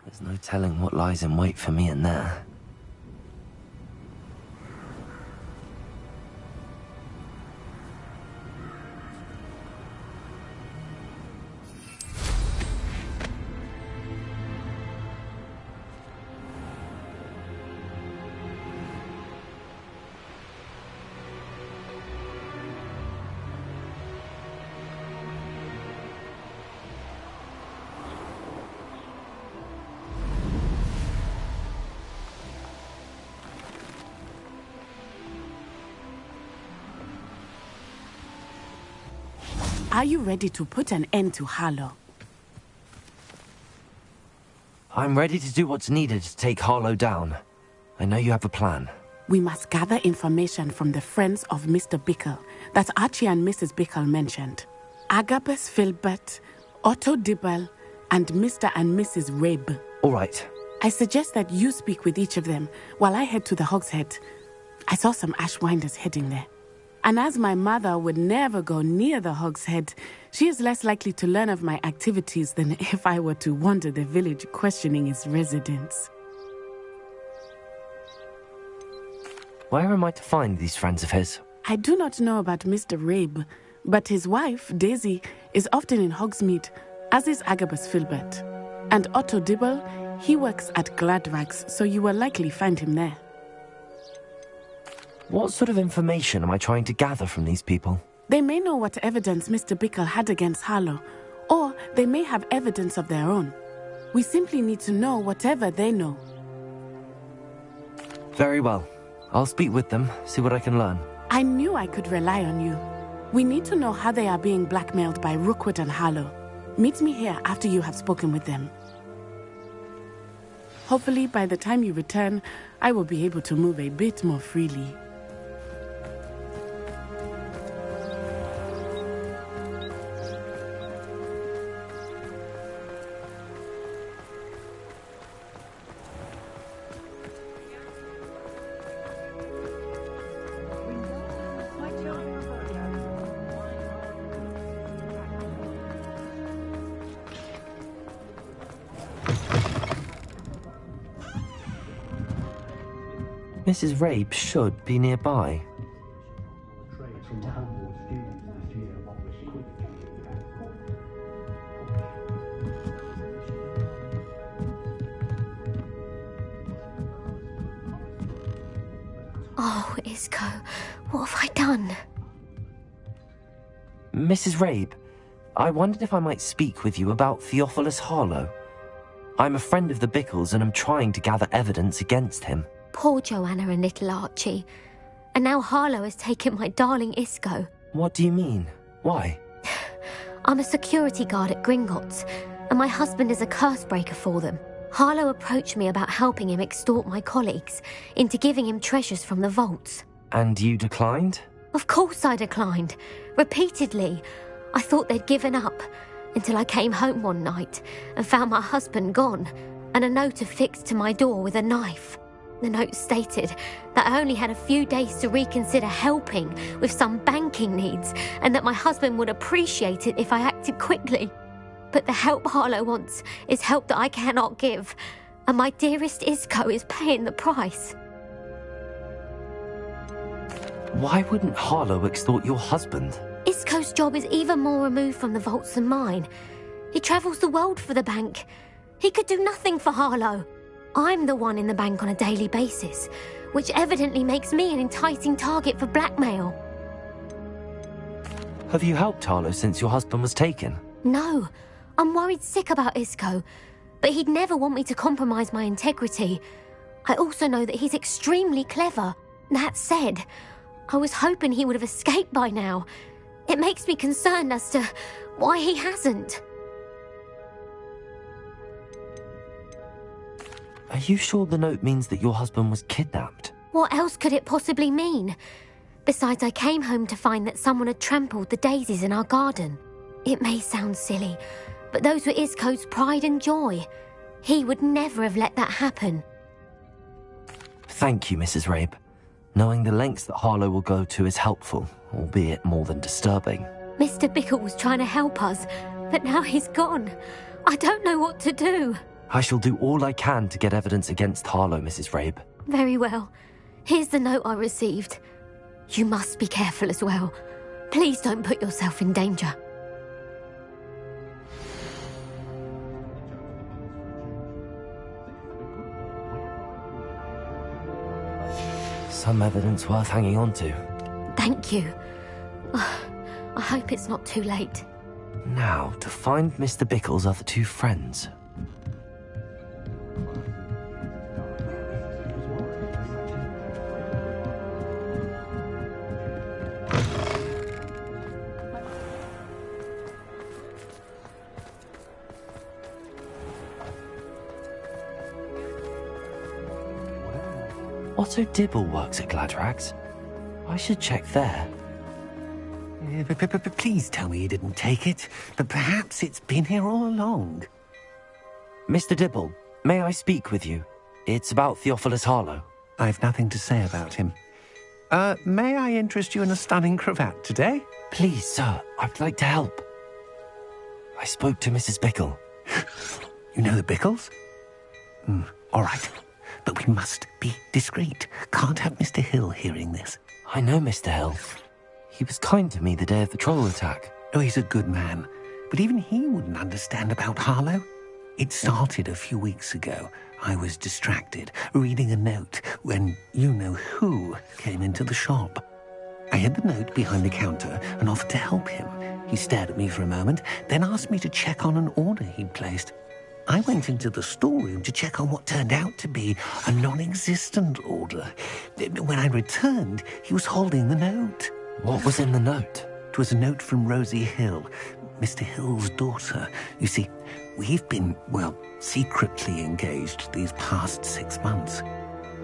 There's no telling what lies in wait for me in there. Are you ready to put an end to Harlow? I'm ready to do what's needed to take Harlow down. I know you have a plan. We must gather information from the friends of Mr. Bickle that Archie and Mrs. Bickle mentioned. Agabus Filbert, Otto Dibble, and Mr. and Mrs. Rabe. All right. I suggest that you speak with each of them while I head to the Hogshead. I saw some Ashwinders heading there. And as my mother would never go near the Hogshead, she is less likely to learn of my activities than if I were to wander the village questioning its residents. Where am I to find these friends of his? I do not know about Mr. Rabe, but his wife, Daisy, is often in Hogsmeade, as is Agabus Filbert. And Otto Dibble, he works at Gladrags, so you will likely find him there. What sort of information am I trying to gather from these people? They may know what evidence Mr. Bickle had against Harlow, or they may have evidence of their own. We simply need to know whatever they know. Very well. I'll speak with them, see what I can learn. I knew I could rely on you. We need to know how they are being blackmailed by Rookwood and Harlow. Meet me here after you have spoken with them. Hopefully, by the time you return, I will be able to move a bit more freely. Mrs. Rabe should be nearby. Oh, Isco, what have I done? Mrs. Rabe, I wondered if I might speak with you about Theophilus Harlow. I'm a friend of the Bickles and I'm trying to gather evidence against him. Poor Joanna and little Archie. And now Harlow has taken my darling Isco. What do you mean? Why? I'm a security guard at Gringotts, and my husband is a curse breaker for them. Harlow approached me about helping him extort my colleagues into giving him treasures from the vaults. And you declined? Of course I declined. Repeatedly. I thought they'd given up, until I came home one night and found my husband gone, and a note affixed to my door with a knife. The note stated that I only had a few days to reconsider helping with some banking needs, and that my husband would appreciate it if I acted quickly. But the help Harlow wants is help that I cannot give, and my dearest Isco is paying the price. Why wouldn't Harlow extort your husband? Isco's job is even more removed from the vaults than mine. He travels the world for the bank. He could do nothing for Harlow. I'm the one in the bank on a daily basis, which evidently makes me an enticing target for blackmail. Have you helped Harlow since your husband was taken? No, I'm worried sick about Isco, but he'd never want me to compromise my integrity. I also know that he's extremely clever. That said, I was hoping he would have escaped by now. It makes me concerned as to why he hasn't. Are you sure the note means that your husband was kidnapped? What else could it possibly mean? Besides, I came home to find that someone had trampled the daisies in our garden. It may sound silly, but those were Isco's pride and joy. He would never have let that happen. Thank you, Mrs. Rabe. Knowing the lengths that Harlow will go to is helpful, albeit more than disturbing. Mr. Bickle was trying to help us, but now he's gone. I don't know what to do. I shall do all I can to get evidence against Harlow, Mrs. Rabe. Very well. Here's the note I received. You must be careful as well. Please don't put yourself in danger. Some evidence worth hanging on to. Thank you. I hope it's not too late. Now, to find Mr. Bickle's other two friends. Otto Dibble works at Gladrags. I should check there. Please tell me you didn't take it. But perhaps it's been here all along. Mr. Dibble, may I speak with you? It's about Theophilus Harlow. I've nothing to say about him. May I interest you in a stunning cravat today? Please, sir, I'd like to help. I spoke to Mrs. Bickle. You know the Bickles? All right. But we must be discreet. Can't have Mr. Hill hearing this. I know Mr. Hill. He was kind to me the day of the troll attack. Oh, he's a good man. But even he wouldn't understand about Harlow. It started a few weeks ago. I was distracted, reading a note, when you-know-who came into the shop. I hid the note behind the counter and offered to help him. He stared at me for a moment, then asked me to check on an order he'd placed. I went into the storeroom to check on what turned out to be a non-existent order. When I returned, he was holding the note. What was in the note? It was a note from Rosie Hill, Mr. Hill's daughter. You see, we've been, secretly engaged these past 6 months.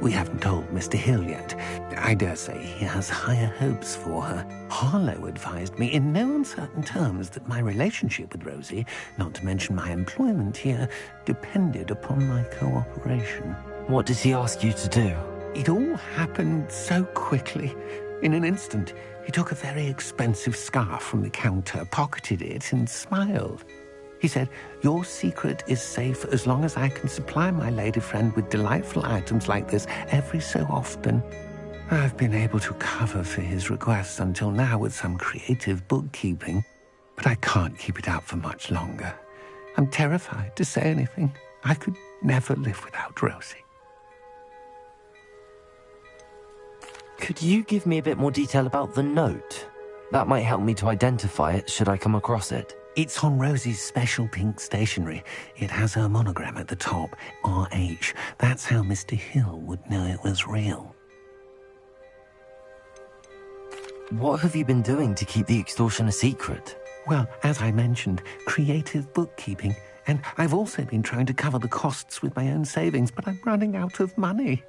We haven't told Mr. Hill yet. I dare say he has higher hopes for her. Harlow advised me in no uncertain terms that my relationship with Rosie, not to mention my employment here, depended upon my cooperation. What did he ask you to do? It all happened so quickly. In an instant, he took a very expensive scarf from the counter, pocketed it, and smiled. He said, "Your secret is safe as long as I can supply my lady friend with delightful items like this every so often." I've been able to cover for his requests until now with some creative bookkeeping, but I can't keep it up for much longer. I'm terrified to say anything. I could never live without Rosie. Could you give me a bit more detail about the note? That might help me to identify it should I come across it. It's on Rosie's special pink stationery. It has her monogram at the top, RH. That's how Mr. Hill would know it was real. What have you been doing to keep the extortion a secret? Well, as I mentioned, creative bookkeeping. And I've also been trying to cover the costs with my own savings, but I'm running out of money.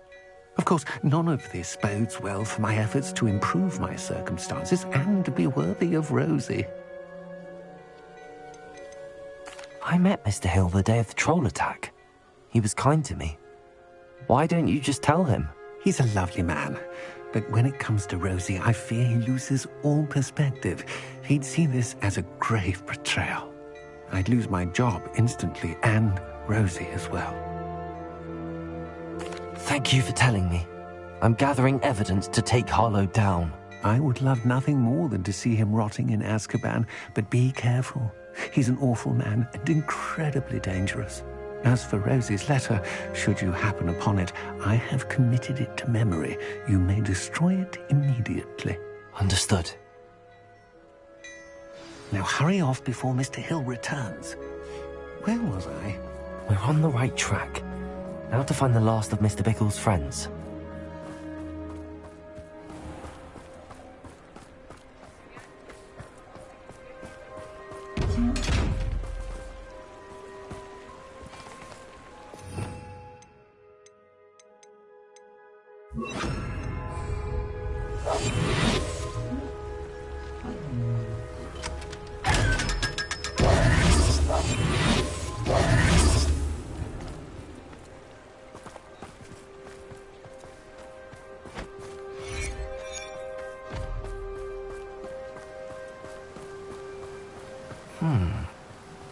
Of course, none of this bodes well for my efforts to improve my circumstances and to be worthy of Rosie. I met Mr. Hill the day of the troll attack. He was kind to me. Why don't you just tell him? He's a lovely man. But when it comes to Rosie, I fear he loses all perspective. He'd see this as a grave betrayal. I'd lose my job instantly, and Rosie as well. Thank you for telling me. I'm gathering evidence to take Harlow down. I would love nothing more than to see him rotting in Azkaban, but be careful. He's an awful man and incredibly dangerous. As for Rosie's letter, should you happen upon it, I have committed it to memory. You may destroy it immediately. Understood. Now hurry off before Mr. Hill returns. Where was I? We're on the right track. Now to find the last of Mr. Bickle's friends.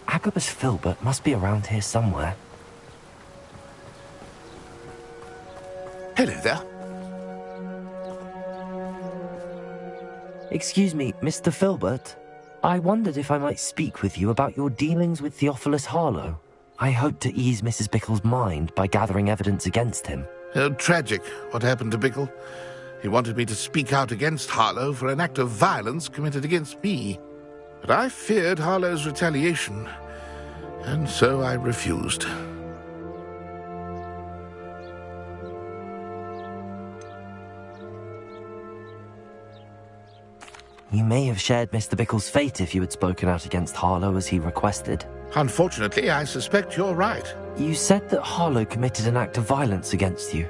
Agabus Filbert must be around here somewhere. Hello there. Excuse me, Mr. Filbert. I wondered if I might speak with you about your dealings with Theophilus Harlow. I hope to ease Mrs. Bickle's mind by gathering evidence against him. Tragic, what happened to Bickle. He wanted me to speak out against Harlow for an act of violence committed against me. But I feared Harlow's retaliation, and so I refused. You may have shared Mr. Bickle's fate if you had spoken out against Harlow as he requested. Unfortunately, I suspect you're right. You said that Harlow committed an act of violence against you.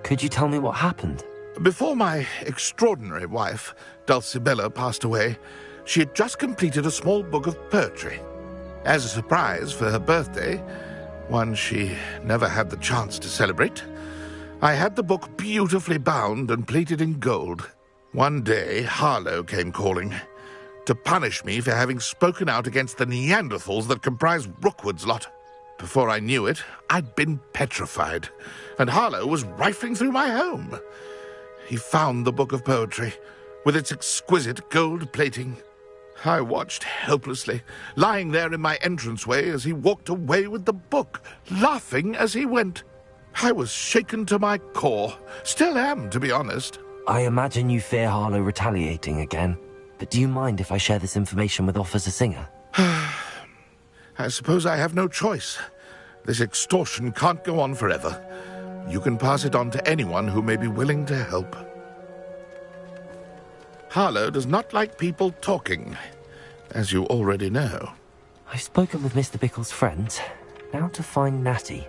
Could you tell me what happened? Before my extraordinary wife, Dulcibella, passed away, she had just completed a small book of poetry. As a surprise for her birthday, one she never had the chance to celebrate, I had the book beautifully bound and plated in gold. One day, Harlow came calling to punish me for having spoken out against the Neanderthals that comprise Rookwood's lot. Before I knew it, I'd been petrified, and Harlow was rifling through my home. He found the book of poetry, with its exquisite gold plating. I watched helplessly, lying there in my entranceway as he walked away with the book, laughing as he went. I was shaken to my core. Still am, to be honest. I imagine you fear Harlow retaliating again, but do you mind if I share this information with Officer Singer? I suppose I have no choice. This extortion can't go on forever. You can pass it on to anyone who may be willing to help. Harlow does not like people talking, as you already know. I've spoken with Mr. Bickle's friends. Now to find Natty.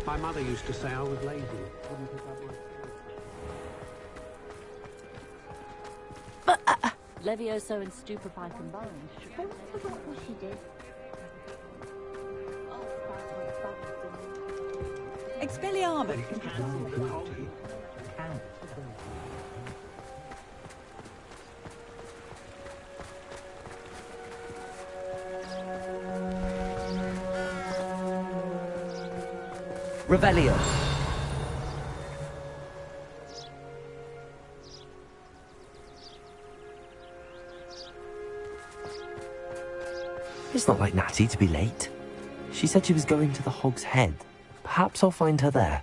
My mother used to say I was lazy. Wouldn't pick up my... Levioso and stupefy combined. Don't forget what she did. Expelliarmus. Revelio. It's not like Natty to be late. She said she was going to the Hog's Head. Perhaps I'll find her there.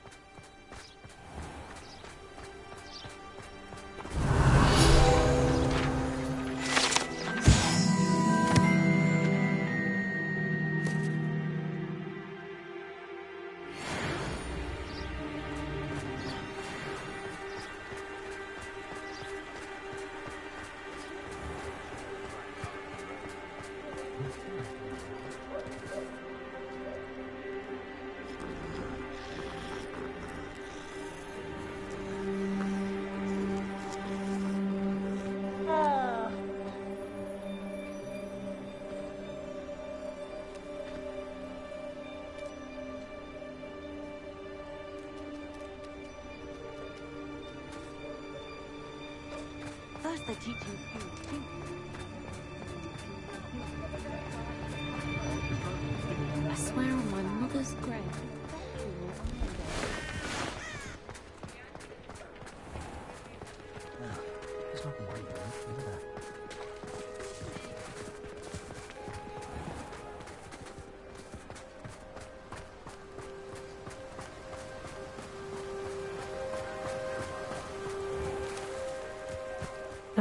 First they teach you food. I swear on my mother's grave.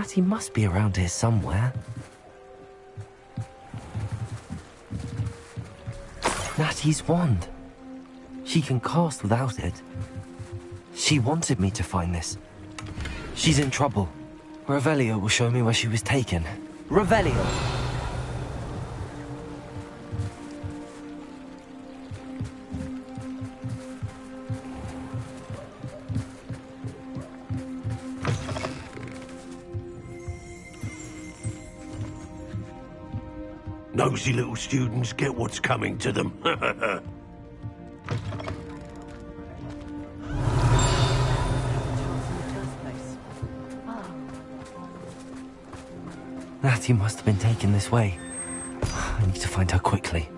Natty must be around here somewhere. Natty's wand. She can cast without it. She wanted me to find this. She's in trouble. Revelio will show me where she was taken. Revelio! Nosy little students get what's coming to them. Natty must have been taken this way. I need to find her quickly.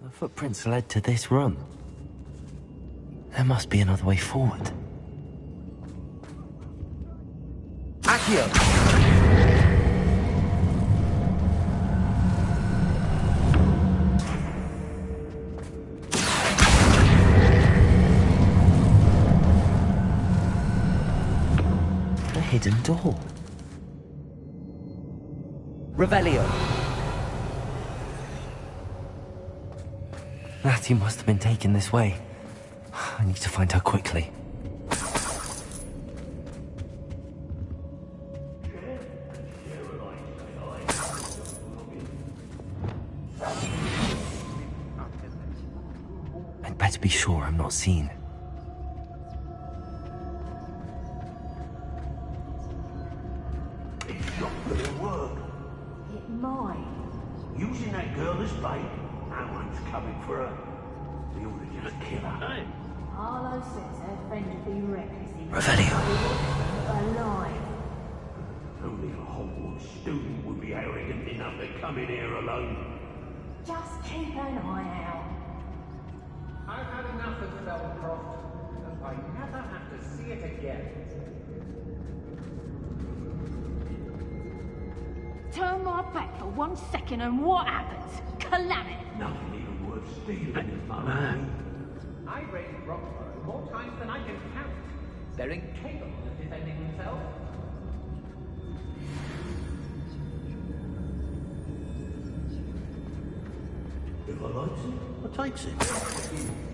The footprints led to this room. There must be another way forward. Accio! A hidden door. Revelio! Natty must have been taken this way. I need to find her quickly. I'd better be sure I'm not seen. It's not gonna work. It might. Using that girl as bait, no one's coming for her. We ought to just kill her, eh? Harlow says her friend would be reckless. Revelio! Alive. Only a Hogwarts student would be arrogant enough to come in here alone. Just keep an eye out. I've had enough of Felcroft, and I never have to see it again. Turn my back for 1 second and what happens? Calamity. Nothing even worth stealing in my I raided Roxborough more times than I can count. They're incapable of defending themselves. If I likes it, I takes it.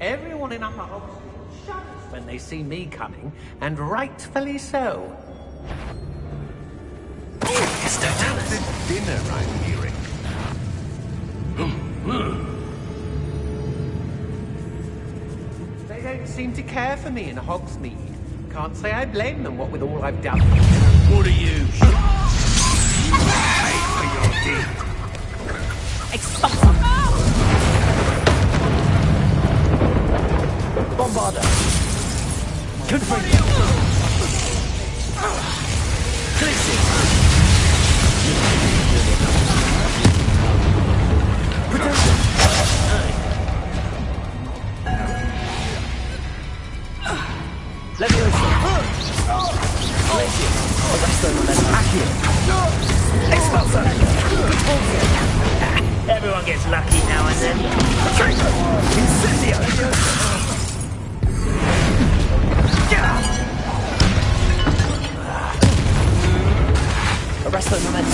Everyone in Upper Oxford shudders when they see me coming, and rightfully so. It's no Dallas! It's dinner I'm hearing. They don't seem to care for me in Hogsmeade. Can't say I blame them, what with all I've done. What are you? Pay for your deed. Expulsum! Bombarda! Confront! Glitzy! Protect! Let me Arrest them and then Accio! Expulsor! Everyone gets lucky now and then. Incendio! Arrest them and then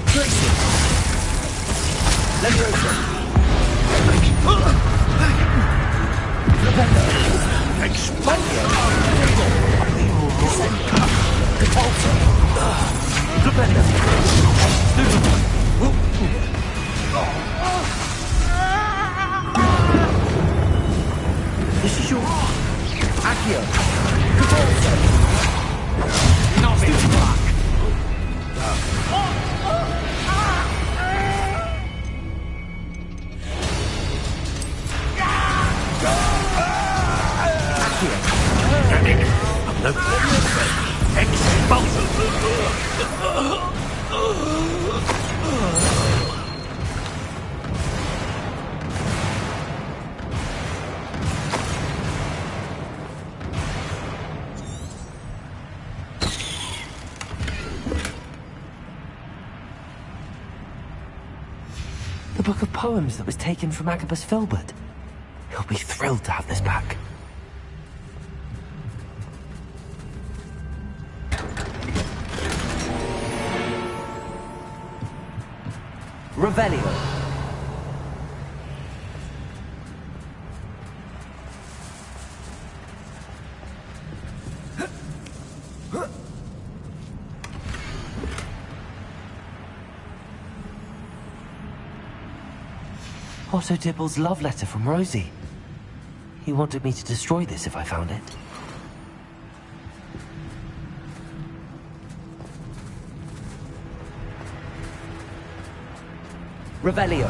Tracy! Leviosa! Expandio! Catapulta! Glabenda! This is your Accio! Catapulta! Not me! The book of poems that was taken from Agabus Filbert. He'll be thrilled to have this back. Revelio. Otto Dibble's love letter from Rosie. He wanted me to destroy this if I found it. Revelio.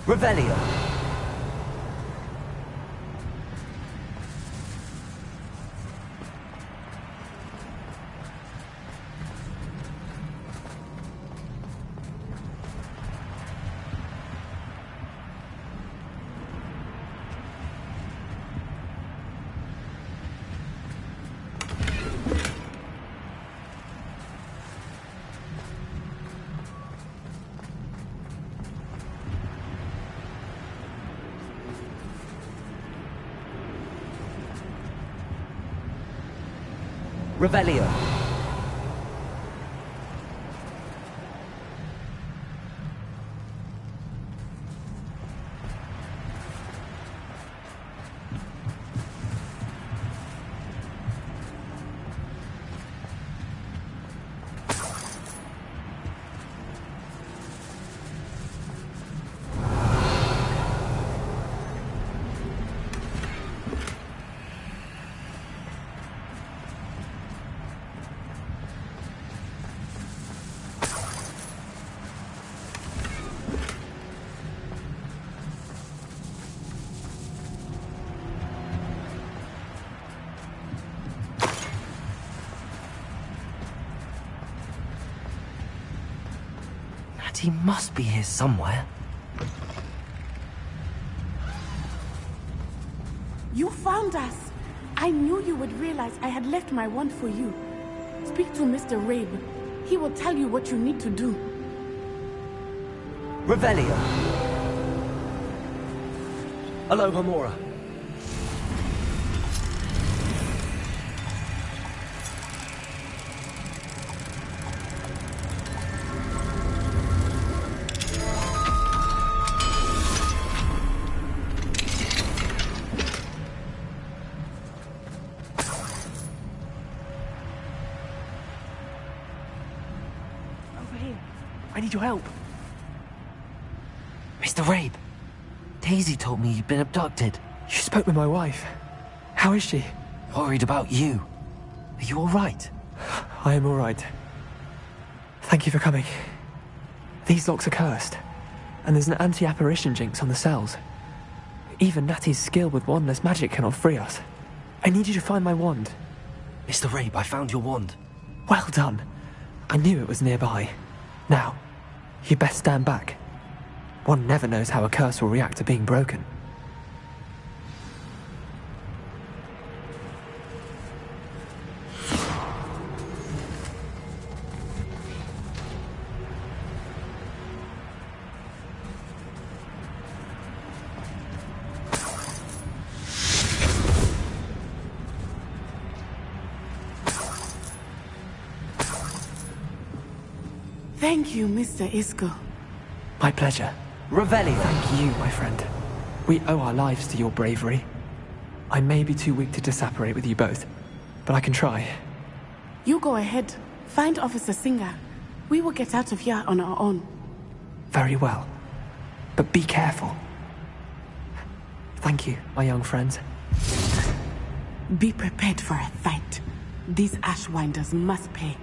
Revelio. Revelio. He must be here somewhere. You found us! I knew you would realize I had left my wand for you. Speak to Mr. Rabe. He will tell you what you need to do. Revelio. Aloha Mora. I need your help. Mr. Rabe, Daisy told me you'd been abducted. You spoke with my wife. How is she? Worried about you. Are you all right? I am all right. Thank you for coming. These locks are cursed, and there's an anti-apparition jinx on the cells. Even Natty's skill with wandless magic cannot free us. I need you to find my wand. Mr. Rabe, I found your wand. Well done. I knew it was nearby. Now, you best stand back. One never knows how a curse will react to being broken. Thank you, Mr. Isco. My pleasure. Revelio. Thank you, my friend. We owe our lives to your bravery. I may be too weak to disapparate with you both, but I can try. You go ahead. Find Officer Singer. We will get out of here on our own. Very well. But be careful. Thank you, my young friends. Be prepared for a fight. These Ashwinders must pay.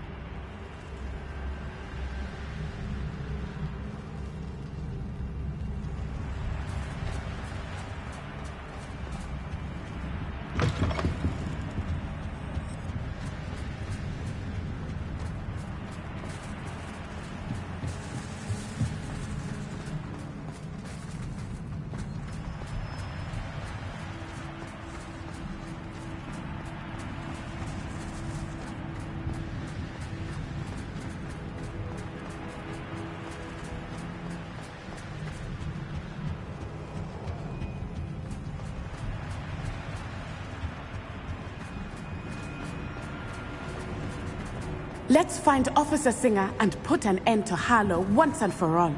Let's find Officer Singer and put an end to Harlow once and for all.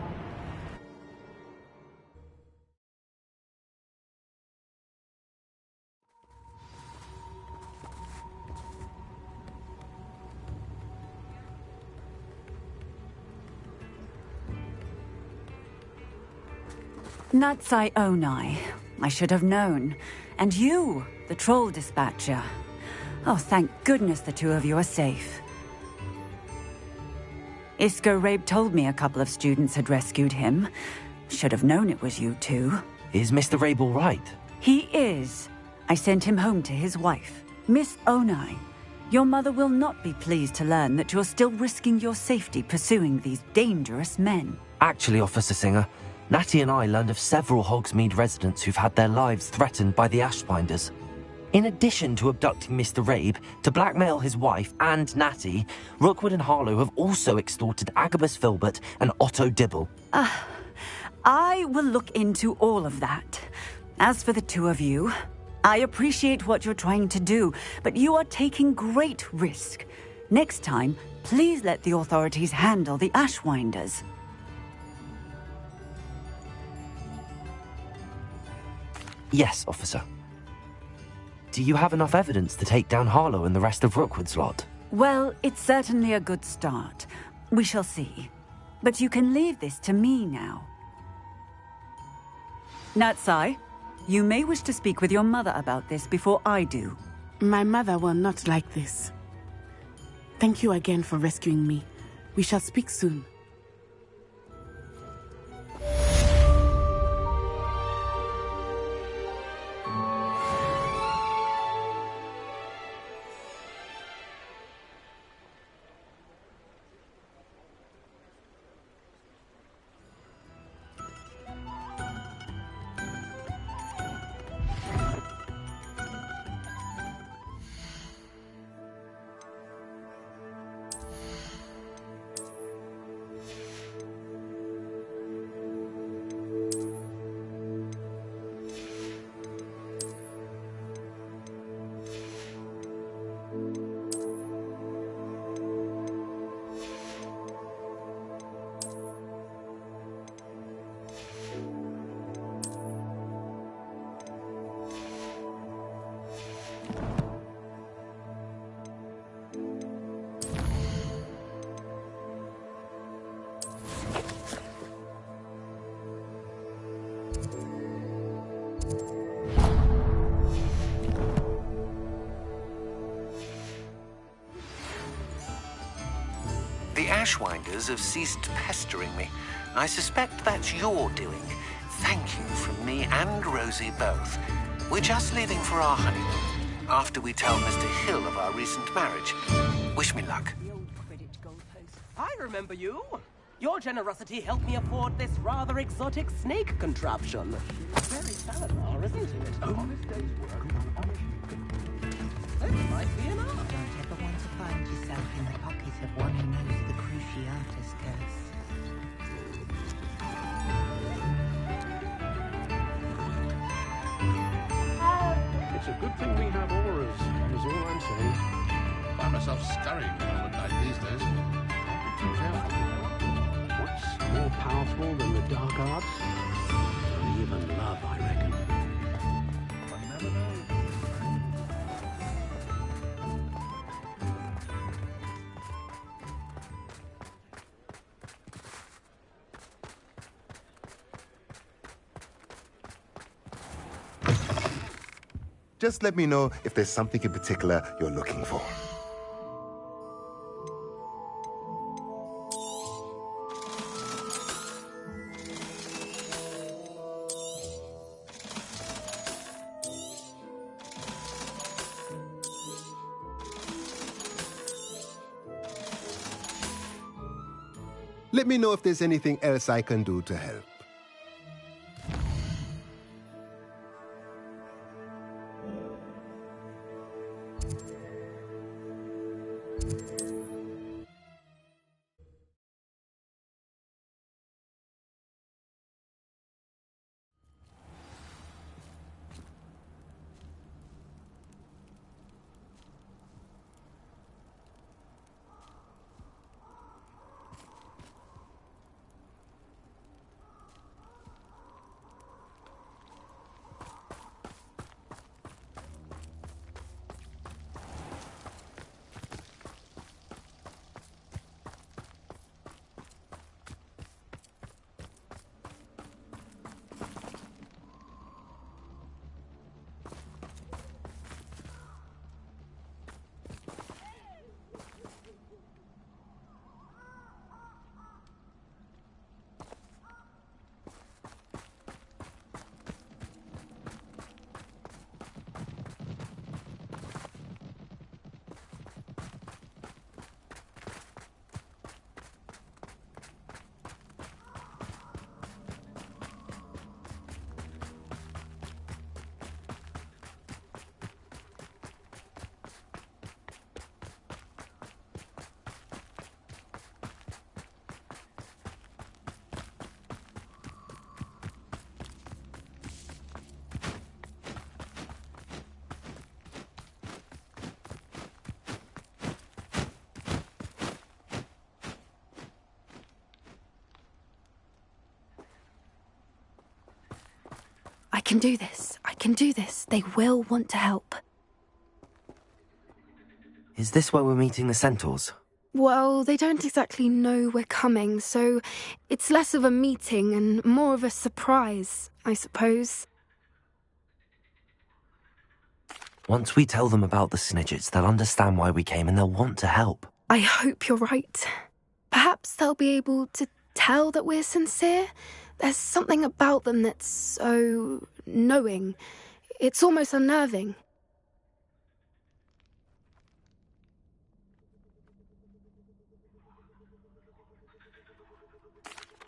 XXIII. I should have known. And you, the troll dispatcher. Oh, thank goodness the two of you are safe. Isco Rabe told me a couple of students had rescued him. Should have known it was you two. Is Mr. Rabe all right? He is. I sent him home to his wife, Miss Onai. Your mother will not be pleased to learn that you're still risking your safety pursuing these dangerous men. Actually, Officer Singer, Natty and I learned of several Hogsmeade residents who've had their lives threatened by the Ashbinders. In addition to abducting Mr. Rabe, to blackmail his wife and Natty, Rookwood and Harlow have also extorted Agabus Filbert and Otto Dibble. I will look into all of that. As for the two of you, I appreciate what you're trying to do, but you are taking great risk. Next time, please let the authorities handle the Ashwinders. Yes, officer. Do you have enough evidence to take down Harlow and the rest of Rookwood's lot? Well, it's certainly a good start. We shall see. But you can leave this to me now. Natsai, you may wish to speak with your mother about this before I do. My mother will not like this. Thank you again for rescuing me. We shall speak soon. The Ashwinders have ceased pestering me. I suspect that's your doing. Thank you from me and Rosie both. We're just leaving for our honeymoon, after we tell Mr. Hill of our recent marriage. Wish me luck. I remember you. Your generosity helped me afford this rather exotic snake contraption. Very Salazar, isn't it? Honest day's work. This might be enough. Don't ever want to find yourself in the pocket of one who knows the Cruciatus curse. It's a good thing we have auras, is all I'm saying. Find myself scurrying around at night these days. Be too careful. What's more powerful than the dark arts? Or even love, I reckon. One never knows. Just let me know if there's something in particular you're looking for. Let me know if there's anything else I can do to help. I can do this. I can do this. They will want to help. Is this where we're meeting the centaurs? Well, they don't exactly know we're coming, so it's less of a meeting and more of a surprise, I suppose. Once we tell them about the Snidgets, they'll understand why we came and they'll want to help. I hope you're right. Perhaps they'll be able to tell that we're sincere. There's something about them that's so knowing. It's almost unnerving.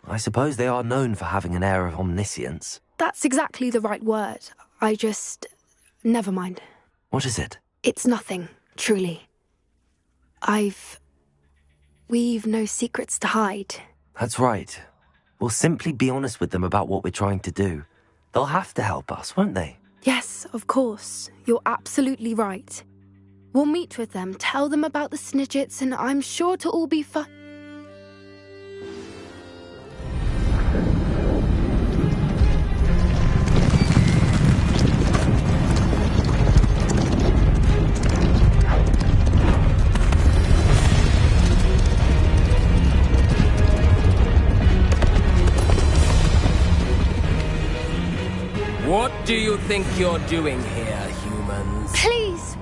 I suppose they are known for having an air of omniscience. That's exactly the right word. Never mind. What is it? It's nothing, truly. We've no secrets to hide. That's right. We'll simply be honest with them about what we're trying to do. They'll have to help us, won't they? Yes, of course. You're absolutely right. We'll meet with them, tell them about the Snidgets, and I'm sure to all be fine. What do you think you're doing here, humans? Please!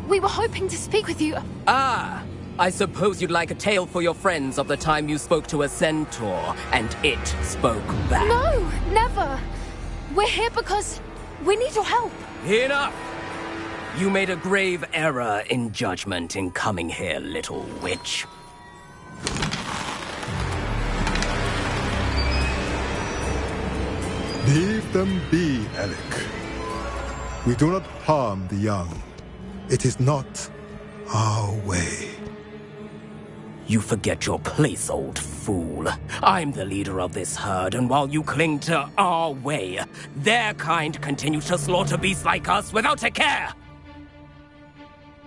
We were hoping to speak with you. Ah! I suppose you'd like a tale for your friends of the time you spoke to a centaur, and it spoke back. No, never! We're here because we need your help. Enough! You made a grave error in judgment in coming here, little witch. Leave them be, Alec. We do not harm the young. It is not our way. You forget your place, old fool. I'm the leader of this herd, and while you cling to our way, their kind continue to slaughter beasts like us without a care!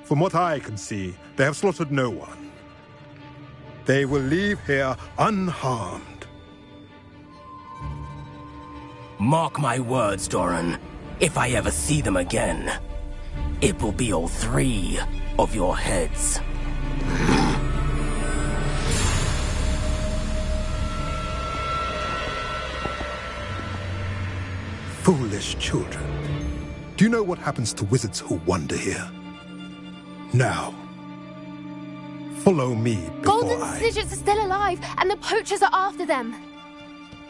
From what I can see, they have slaughtered no one. They will leave here unharmed. Mark my words, Doran. If I ever see them again, it will be all 3 of your heads. Foolish children. Do you know what happens to wizards who wander here? Now, follow me before Golden Snidgets are still alive, and the poachers are after them.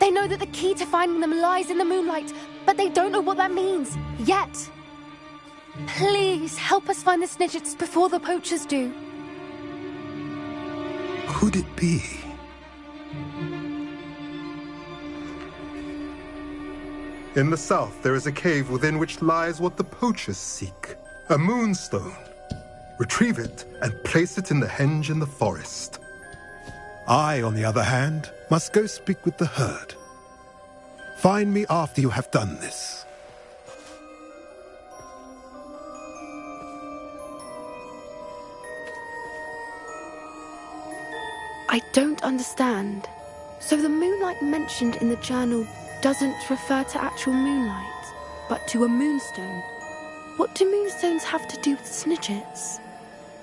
They know that the key to finding them lies in the moonlight, but they don't know what that means, yet. Please, help us find the Snidgets before the poachers do. Could it be? In the south, there is a cave within which lies what the poachers seek. A moonstone. Retrieve it and place it in the henge in the forest. I, on the other hand, must go speak with the herd. Find me after you have done this. I don't understand. So the moonlight mentioned in the journal doesn't refer to actual moonlight, but to a moonstone. What do moonstones have to do with Snidgets?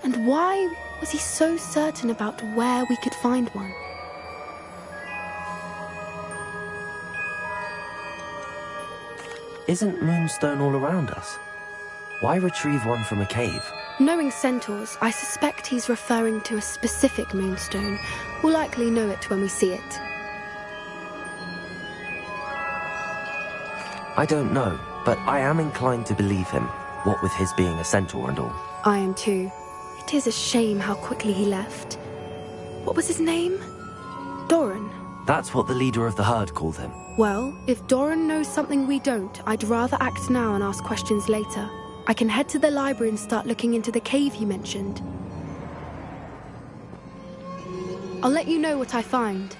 And why was he so certain about where we could find one? Isn't Moonstone all around us? Why retrieve one from a cave? Knowing centaurs, I suspect he's referring to a specific moonstone. We'll likely know it when we see it. I don't know, but I am inclined to believe him, what with his being a centaur and all. I am too. It is a shame how quickly he left. What was his name? Doran. That's what the leader of the herd called him. Well, if Doran knows something we don't, I'd rather act now and ask questions later. I can head to the library and start looking into the cave you mentioned. I'll let you know what I find.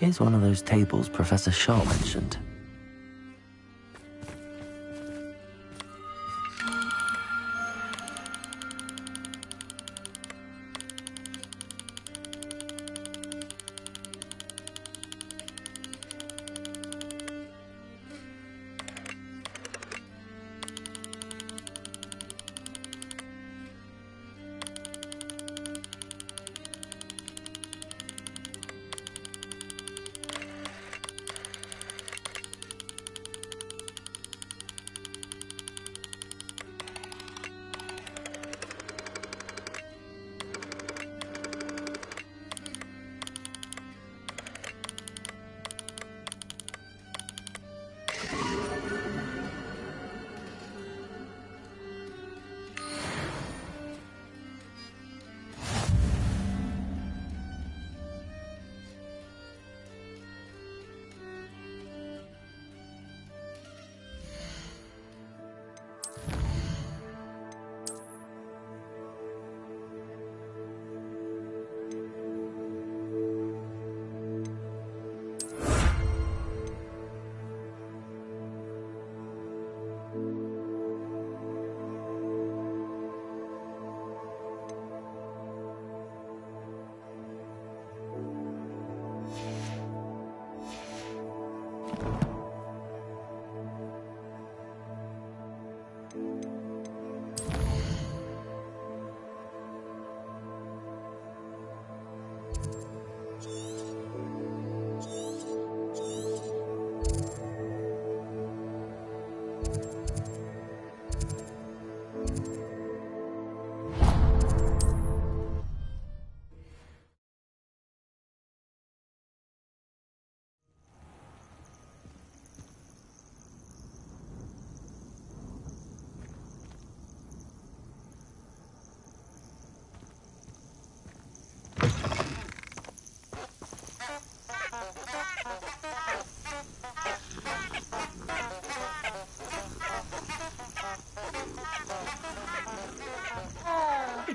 Here's one of those tables Professor Shaw mentioned.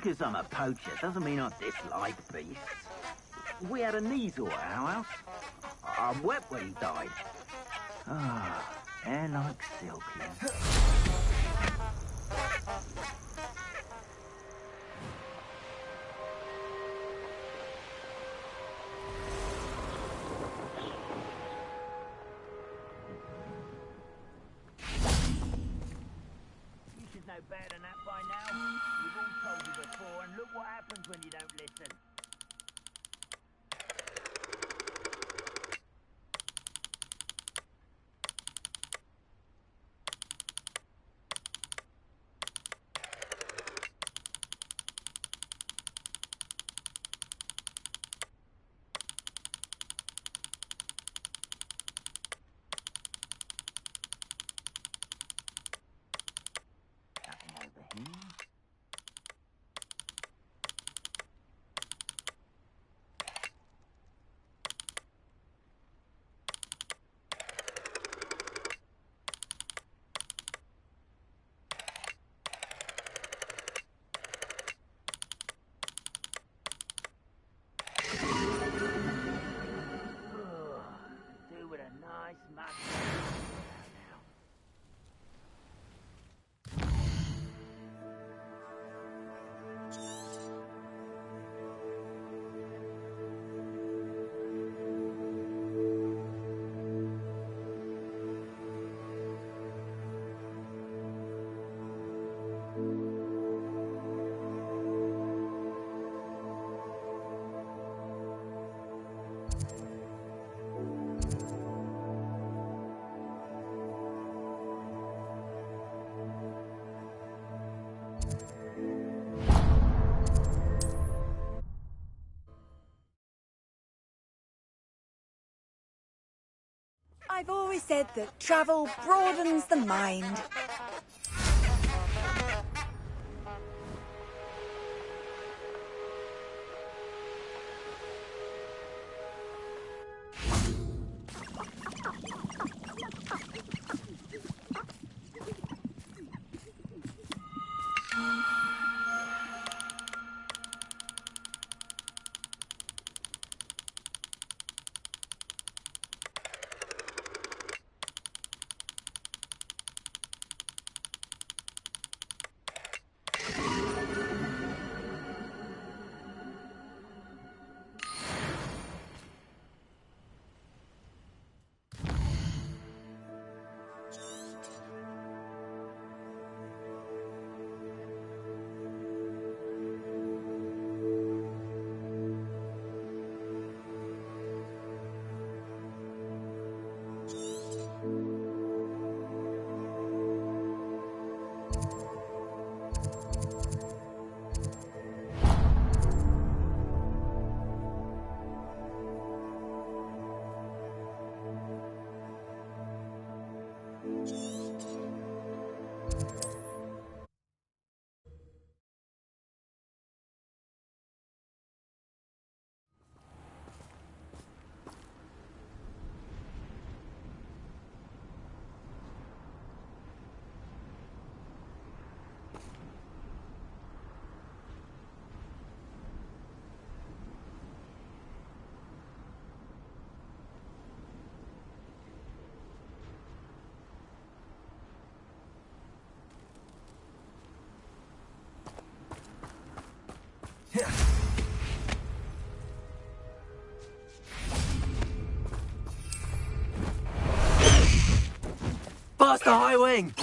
because I'm a poacher doesn't mean I dislike beasts. We had a Kneazor at our house. I'm wet when he died. Ah, hair like silk, yeah. You should know better than that by now. We've all told you before, and look what happens when you don't listen. I've always said that travel broadens the mind. Past the high wing!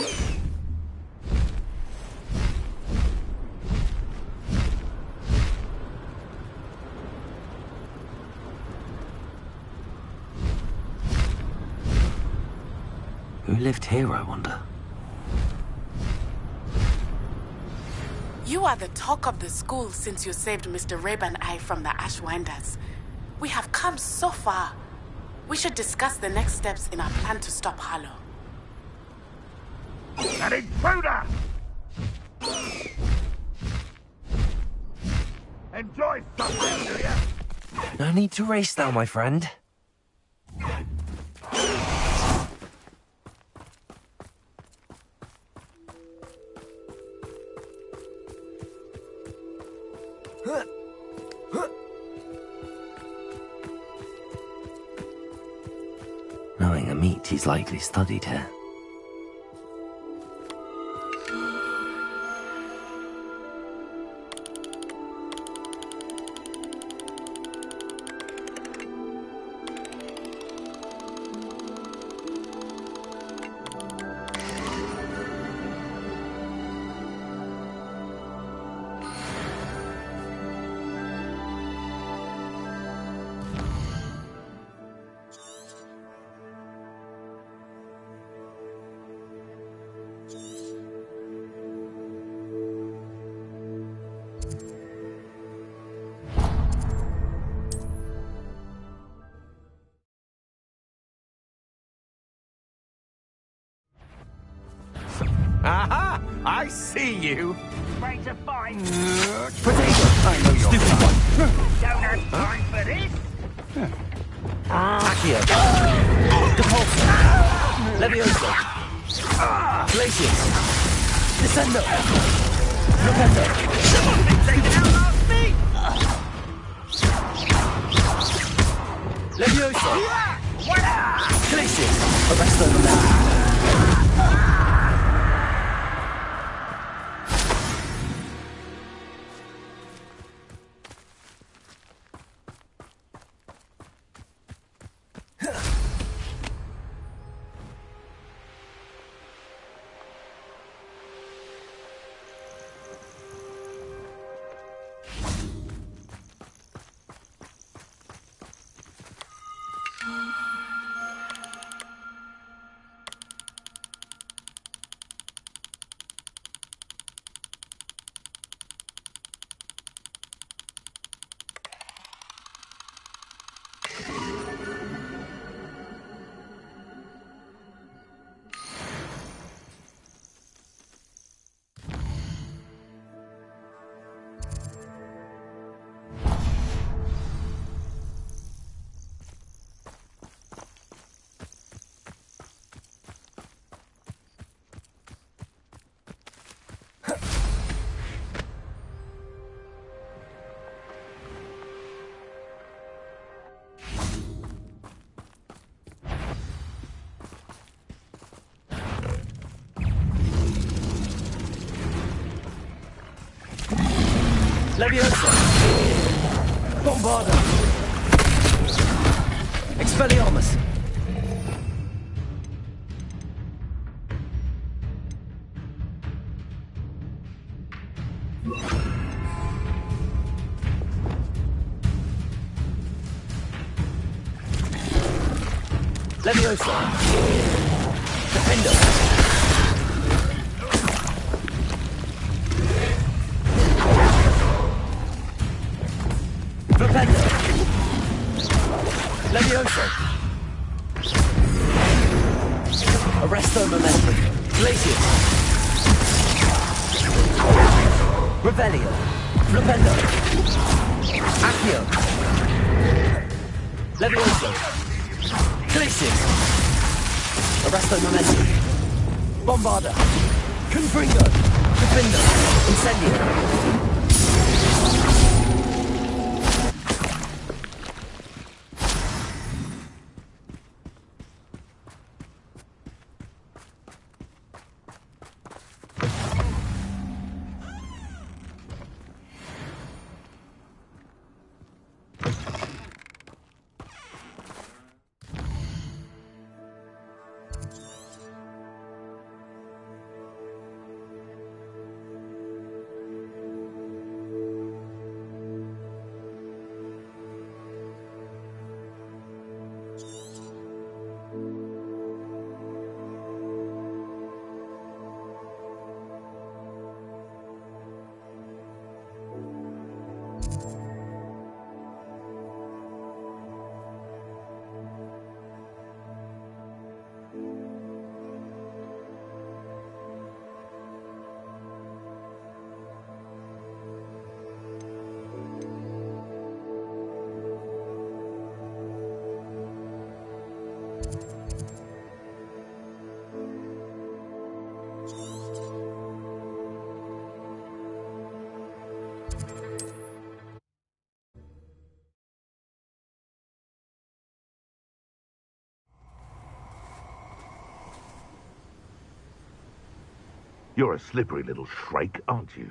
Who lived here, I wonder? You are the talk of the school since you saved Mr. Rabe and I from the Ashwinders. We have come so far. We should discuss the next steps in our plan to stop Harlow. An intruder! Enjoy something, do you? No need to race now, my friend. Knowing a meat, he's likely studied here. Aha! I see you! Ready to fight? Potato! I know you're Stupid one! Don't have time for this! Accio. Depulso. Levioso. Glacius. Descendo. Rependo. Someone's been taken out last week! Levioso. Glacius. Arresto Momentum. Leviosa. Bombarda. Expelliarmus. Leviosa. Defender. Repender. Levioso. Arresto Momentum. Glacius. Revelio. Rependo. Accio. Levioso. Glacius. Arresto Momentum. Bombarda. Confringo. Defender. Incendio. You're a slippery little shrike, aren't you?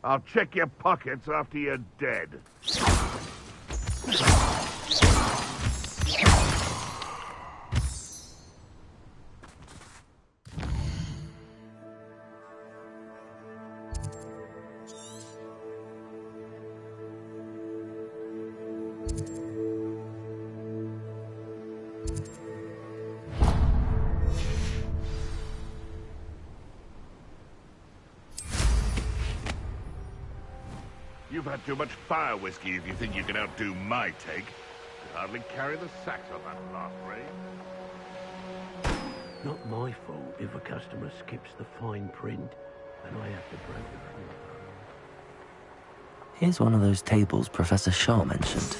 I'll check your pockets after you're dead. You've had too much fire whiskey if you think you can outdo my take. You hardly carry the sacks on that last raid. Not my fault if a customer skips the fine print and I have to break it. Here's one of those tables Professor Shaw mentioned.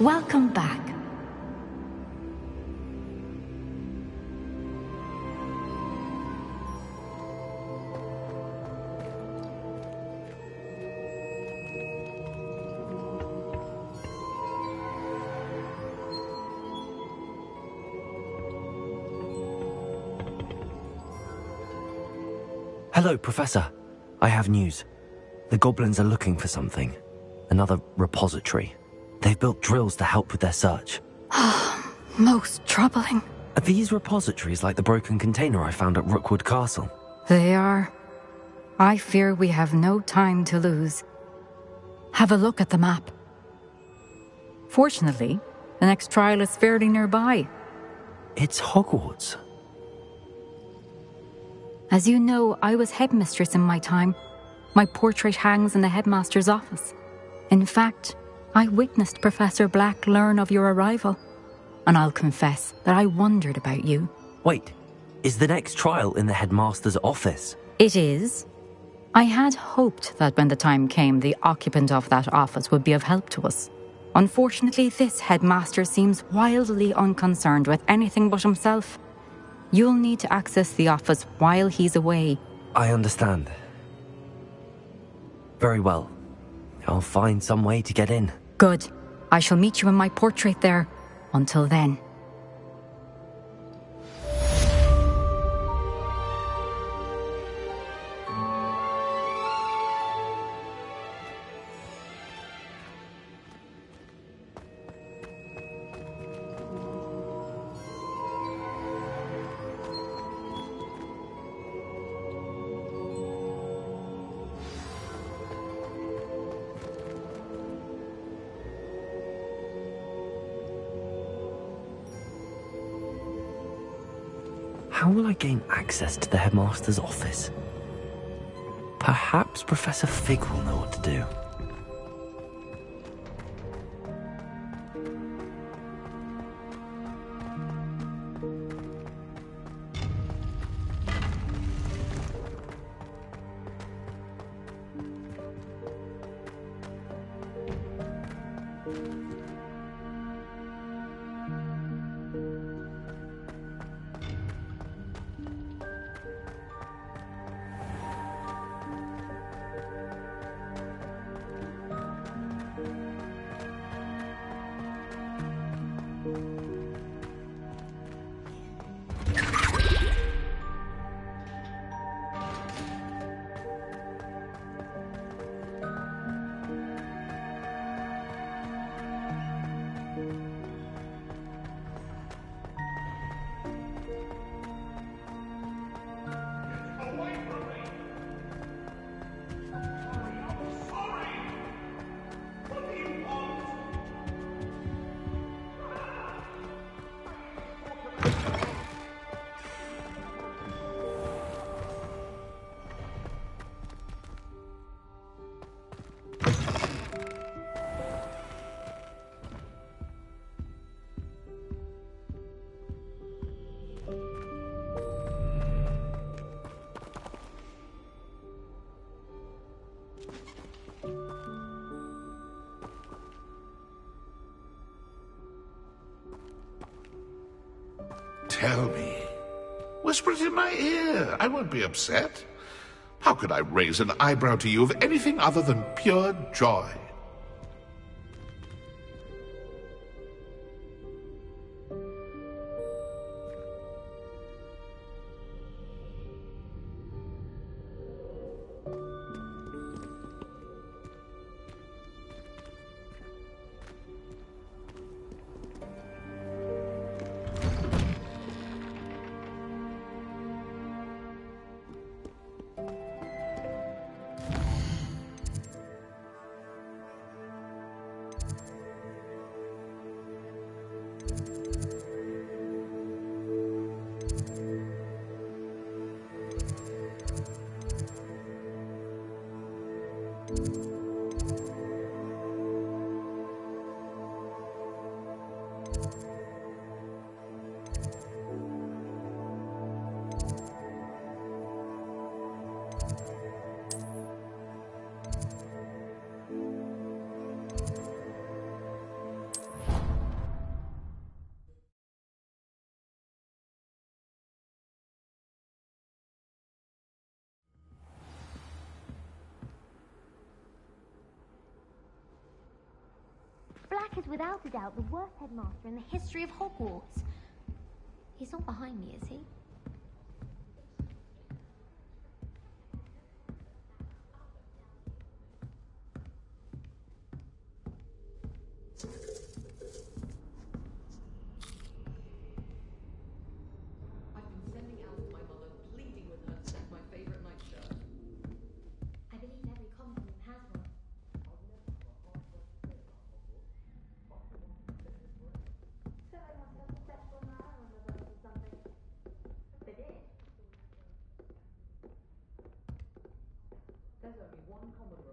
Welcome back. Hello, Professor. I have news. The goblins are looking for something. Another repository. They've built drills to help with their search. Most troubling. Are these repositories like the broken container I found at Rookwood Castle? They are. I fear we have no time to lose. Have a look at the map. Fortunately, the next trial is fairly nearby. It's Hogwarts. As you know, I was headmistress in my time. My portrait hangs in the headmaster's office. In fact, I witnessed Professor Black learn of your arrival. And I'll confess that I wondered about you. Wait, is the next trial in the headmaster's office? It is. I had hoped that when the time came, the occupant of that office would be of help to us. Unfortunately, this headmaster seems wildly unconcerned with anything but himself. You'll need to access the office while he's away. I understand. Very well. I'll find some way to get in. Good. I shall meet you in my portrait there. Until then. How will I gain access to the headmaster's office? Perhaps Professor Fig will know what to do. Tell me. Whisper it in my ear. I won't be upset. How could I raise an eyebrow to you of anything other than pure joy? Black is without a doubt the worst headmaster in the history of Hogwarts. He's not behind me, is he? I've been sending out to my mother, pleading with her to send my favorite nightshirt. I believe every common room has one. So I must have a special man on the boat or something. They did. There's only one common room